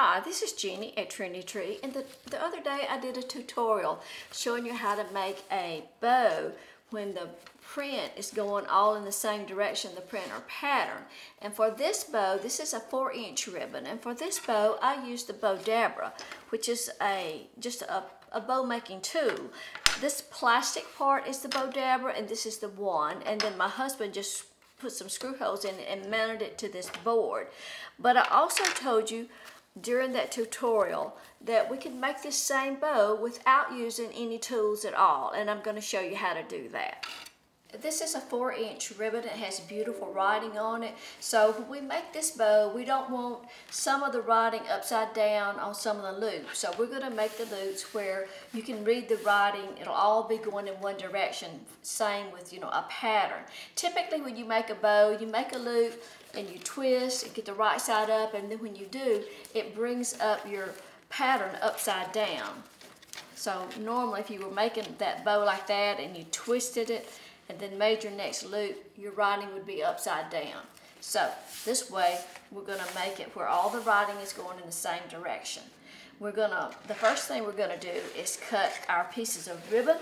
Hi, this is Jeannie at Trinity Tree, and the other day I did a tutorial showing you how to make a bow when the print is going all in the same direction, the print or pattern. And for this bow, this is a 4-inch ribbon, and for this bow I used the Bowdabra, which is just a bow making tool. This plastic part is the Bowdabra, and this is the one, and then my husband just put some screw holes in it and mounted it to this board. But I also told you during that tutorial that we can make this same bow without using any tools at all, and I'm going to show you how to do that. This is a 4-inch ribbon. It has beautiful writing on it. So when we make this bow, we don't want some of the writing upside down on some of the loops. So we're going to make the loops where you can read the writing. It'll all be going in one direction, same with, a pattern. Typically when you make a bow, you make a loop and you twist and get the right side up, and then when you do, it brings up your pattern upside down. So normally if you were making that bow like that and you twisted it and then made your next loop, your writing would be upside down. So this way we're going to make it where all the writing is going in the same direction. The first thing we're going to do is cut our pieces of ribbon,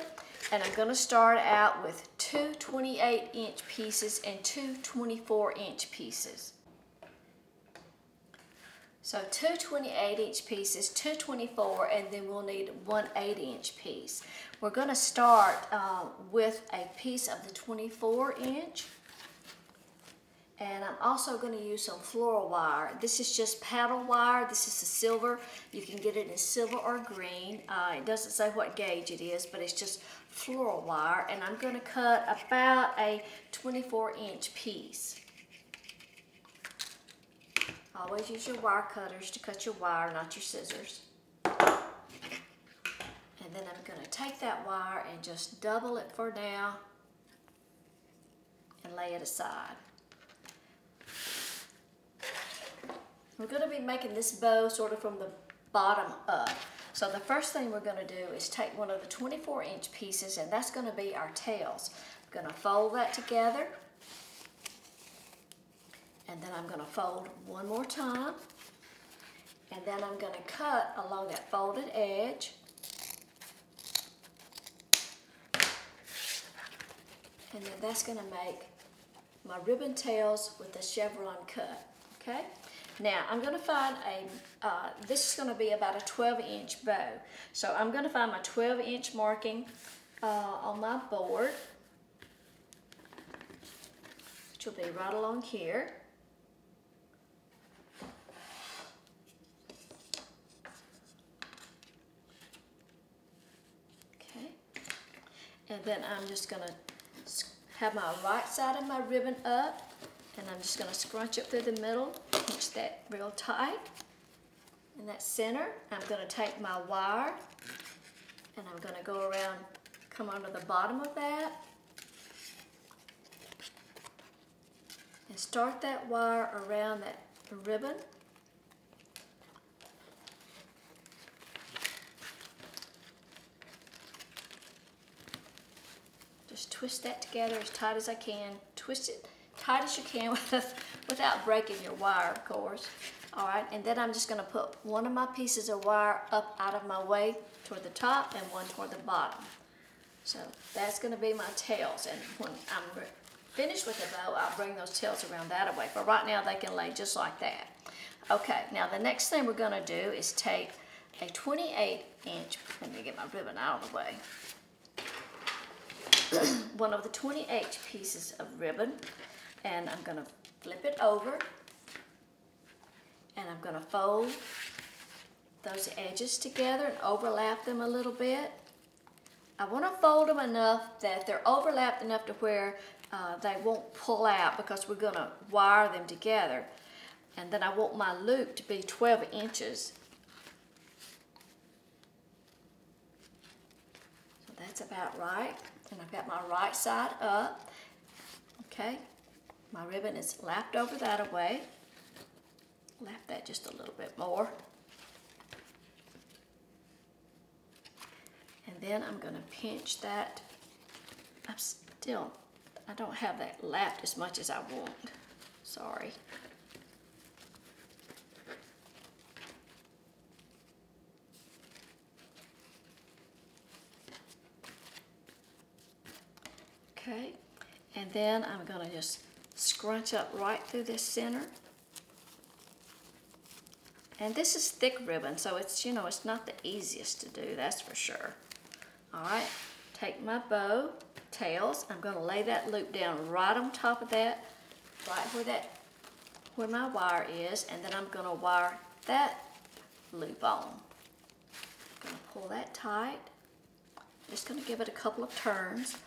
and I'm going to start out with 2 28-inch pieces and 2 24-inch pieces. So 2 28-inch pieces, 2 24, and then we'll need 1 8-inch piece. We're going to start with a piece of the 24-inch, and I'm also going to use some floral wire. This is just paddle wire. This is the silver. You can get it in silver or green. It doesn't say what gauge it is, but it's just floral wire, and I'm going to cut about a 24-inch piece. Always use your wire cutters to cut your wire, not your scissors. And then I'm going to take that wire and just double it for now and lay it aside. We're going to be making this bow sort of from the bottom up. So the first thing we're going to do is take one of the 24-inch pieces, and that's going to be our tails. I'm going to fold that together. And then I'm going to fold one more time, and then I'm going to cut along that folded edge, and then that's going to make my ribbon tails with the chevron cut. Okay, now I'm going to find this is going to be about a 12-inch bow, so I'm going to find my 12-inch marking on my board, which will be right along here. And then I'm just going to have my right side of my ribbon up, and I'm just going to scrunch up through the middle, pinch that real tight. In that center, I'm going to take my wire, and I'm going to go around, come onto the bottom of that, and start that wire around that ribbon. Just twist that together as tight as I can. Twist it tight as you can without breaking your wire, of course. All right, and then I'm just going to put one of my pieces of wire up out of my way toward the top and one toward the bottom. So that's going to be my tails, and when I'm finished with the bow, I'll bring those tails around that way. But right now they can lay just like that. Okay, now the next thing we're going to do is take a 28-inch, let me get my ribbon out of the way. One of the 28 pieces of ribbon, and I'm going to flip it over, and I'm going to fold those edges together and overlap them a little bit. I want to fold them enough that they're overlapped enough to where they won't pull out, because we're going to wire them together. And then I want my loop to be 12 inches. So that's about right. And I've got my right side up. Okay, my ribbon is lapped over that way. Lap that just a little bit more. And then I'm going to pinch that. I don't have that lapped as much as I want. Sorry. Okay, and then I'm going to just scrunch up right through this center. And this is thick ribbon, so it's, you know, it's not the easiest to do, that's for sure. All right, take my bow tails. I'm going to lay that loop down right on top of that, right where my wire is, and then I'm going to wire that loop on. I'm going to pull that tight. Just going to give it a couple of turns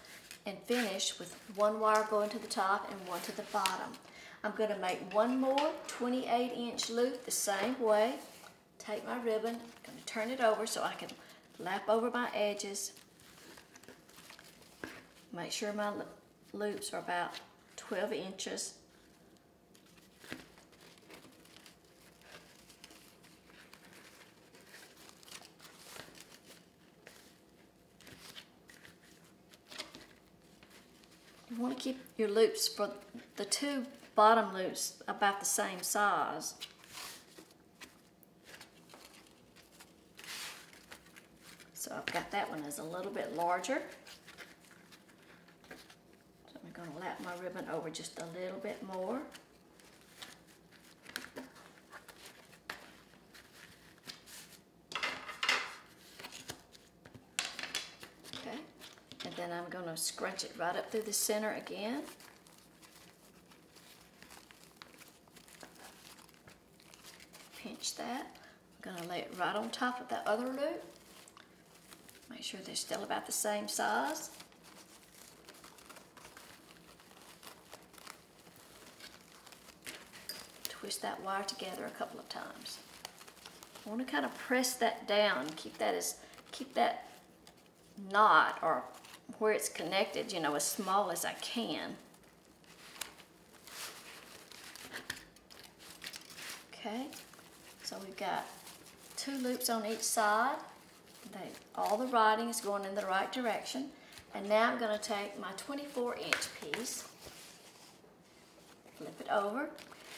and finish with one wire going to the top and one to the bottom. I'm going to make one more 28-inch loop the same way. Take my ribbon, I'm going to turn it over so I can lap over my edges. Make sure my loops are about 12 inches. You want to keep your loops for the two bottom loops about the same size. So I've got that one as a little bit larger. So I'm going to lap my ribbon over just a little bit more. Okay, and then I'm going to scrunch it right up through the center again. Pinch that. I'm going to lay it right on top of that other loop. Make sure they're still about the same size. Twist that wire together a couple of times. I want to kind of press that down, keep that knot or where it's connected, you know, as small as I can. Okay. So we've got 2 loops on each side. All the writing is going in the right direction. And now I'm going to take my 24-inch piece, flip it over.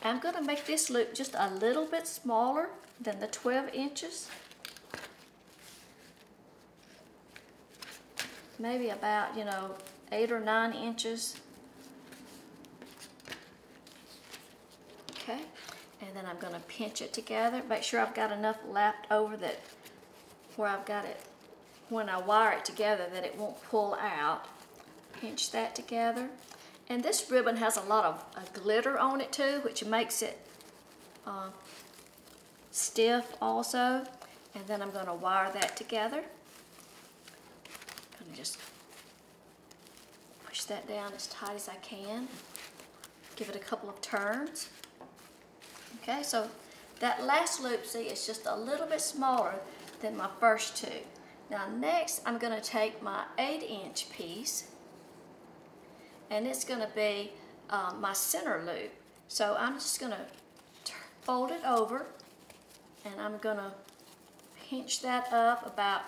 I'm going to make this loop just a little bit smaller than the 12 inches. Maybe about, you know, 8 or 9 inches. Okay. And then I'm going to pinch it together. Make sure I've got enough lapped over that where I've got it, when I wire it together, that it won't pull out. Pinch that together. And this ribbon has a lot of glitter on it too, which makes it stiff also. And then I'm going to wire that together. I'm going to just push that down as tight as I can. Give it a couple of turns. Okay, so that last loop, see, is just a little bit smaller than my first 2. Now next, I'm going to take my 8-inch piece, and it's going to be my center loop. So I'm just going to fold it over, and I'm going to pinch that up about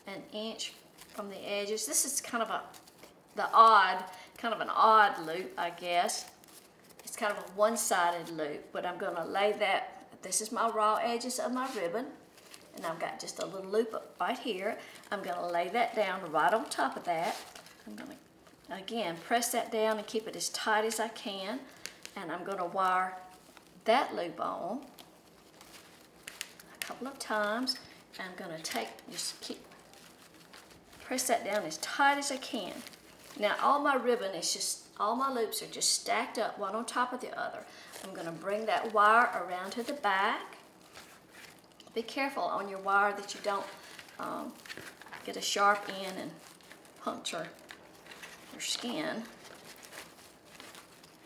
an inch from the edges. This is kind of an odd loop, I guess. It's kind of a one-sided loop, but I'm going to lay that, this is my raw edges of my ribbon, and I've got just a little loop up right here. I'm going to lay that down right on top of that. I'm going to, again, press that down and keep it as tight as I can, and I'm going to wire that loop on a couple of times. And I'm going to press that down as tight as I can. Now all my ribbon is just, all my loops are just stacked up one on top of the other. I'm going to bring that wire around to the back. Be careful on your wire that you don't get a sharp end and puncture your skin.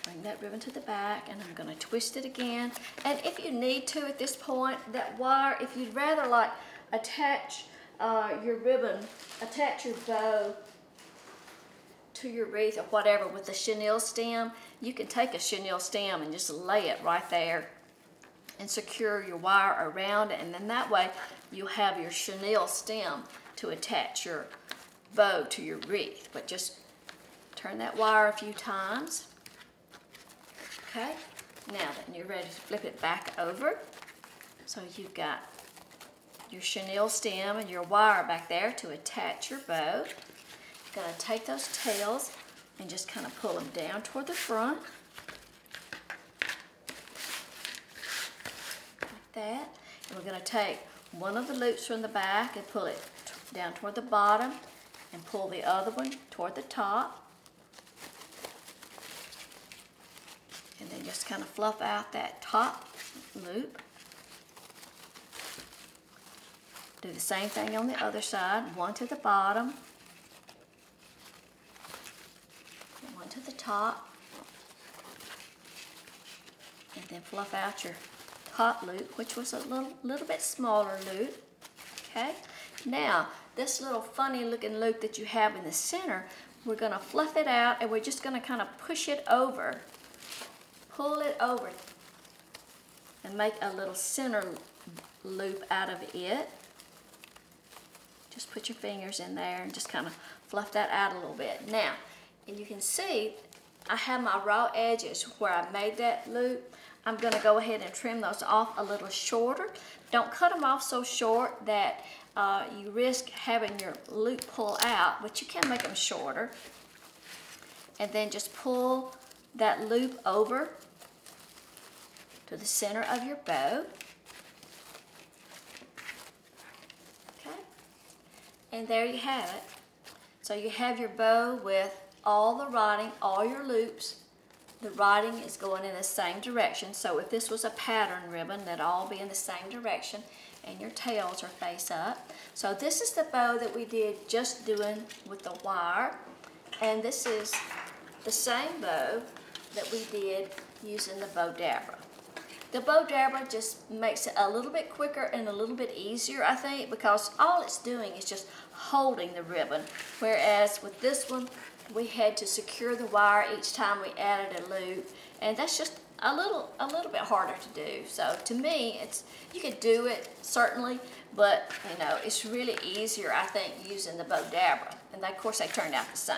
Bring that ribbon to the back, and I'm going to twist it again. And if you need to at this point, that wire, if you'd rather like attach your ribbon, attach your bow to your wreath or whatever with the chenille stem, you can take a chenille stem and just lay it right there and secure your wire around it, and then that way you'll have your chenille stem to attach your bow to your wreath. But just turn that wire a few times. Okay, now then you're ready to flip it back over. So you've got your chenille stem and your wire back there to attach your bow. You're going to take those tails and just kind of pull them down toward the front. Like that. And we're going to take one of the loops from the back and pull it down toward the bottom and pull the other one toward the top. And then just kind of fluff out that top loop. Do the same thing on the other side, one to the bottom, one to the top, and then fluff out your top loop, which was a little bit smaller loop. Okay, now this little funny looking loop that you have in the center, we're going to fluff it out and we're just going to kind of push it over, pull it over, and make a little center loop out of it. Just put your fingers in there and just kind of fluff that out a little bit. Now, and you can see I have my raw edges where I made that loop. I'm going to go ahead and trim those off a little shorter. Don't cut them off so short that you risk having your loop pull out, but you can make them shorter. And then just pull that loop over to the center of your bow. Okay, and there you have it. So you have your bow with all the writing, all your loops. The writing is going in the same direction. So if this was a pattern ribbon, that'd all be in the same direction, and your tails are face up. So this is the bow that we did just doing with the wire, and this is the same bow that we did using the bow dabber. The bow dabber just makes it a little bit quicker and a little bit easier, I think, because all it's doing is just holding the ribbon, whereas with this one we had to secure the wire each time we added a loop, and that's just a little bit harder to do. So to me, you could do it certainly, but you know, it's really easier, I think, using the bow dabber, and of course they turned out the same.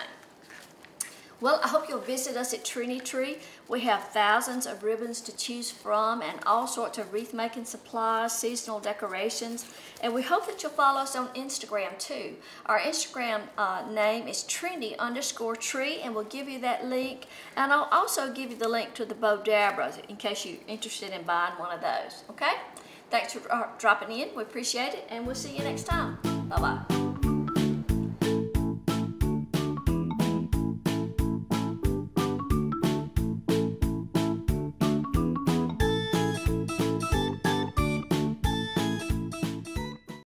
Well, I hope you'll visit us at Trinity Tree. We have thousands of ribbons to choose from and all sorts of wreath making supplies, seasonal decorations, and we hope that you'll follow us on Instagram too. Our Instagram name is Trinity_Tree, and we'll give you that link, and I'll also give you the link to the bow dabber in case you're interested in buying one of those, okay? Thanks for dropping in. We appreciate it, and we'll see you next time. Bye-bye.